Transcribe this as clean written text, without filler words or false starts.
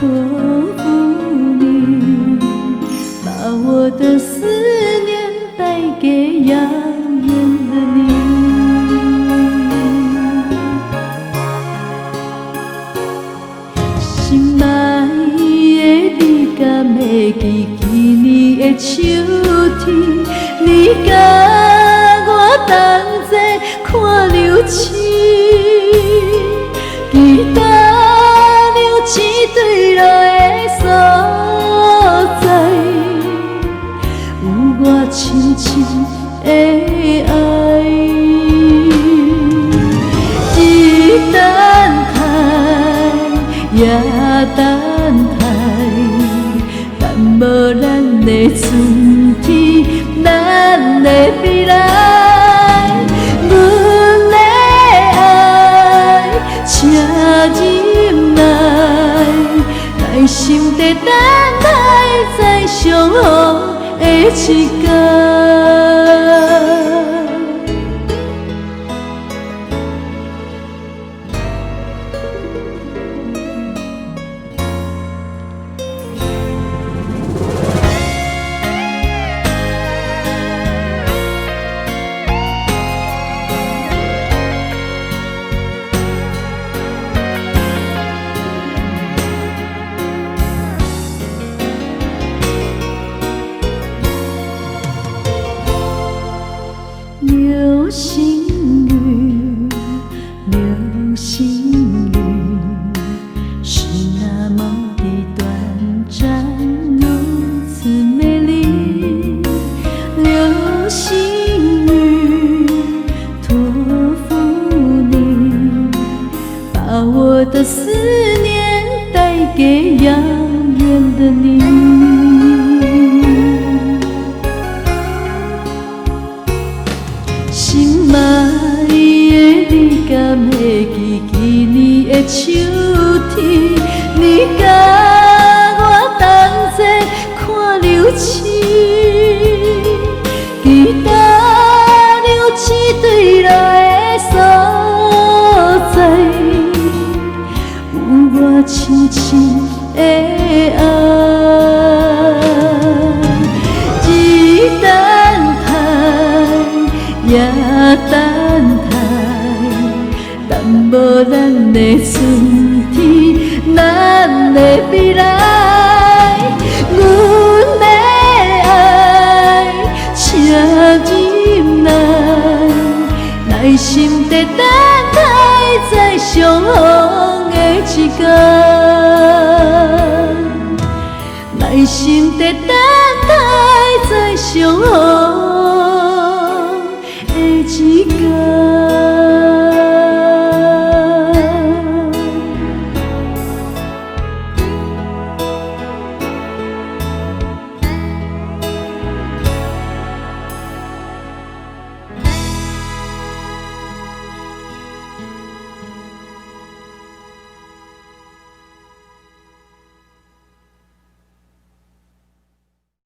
托付你，把我的思念带给遥远的你。心爱的你，敢会记去年的秋天，你甲我同齐看流星，期待流星坠落的所在，有我深深的爱。一等待也等待，但无咱的春天，咱的未来。阮的爱，请忍耐，耐心地等待在相逢的一天。流星雨，流星雨，是那么的短暂，如此美丽。流星雨，托付你，把我的思念带给遥远的你。心爱的你，敢会记去年的秋天，你甲我同齐看流星，期待流星坠落的所在，有我深深的爱。一等也等待，但无咱的春天，咱的未来。阮的爱，请忍耐，耐心地等待在相逢的一天，耐心地等。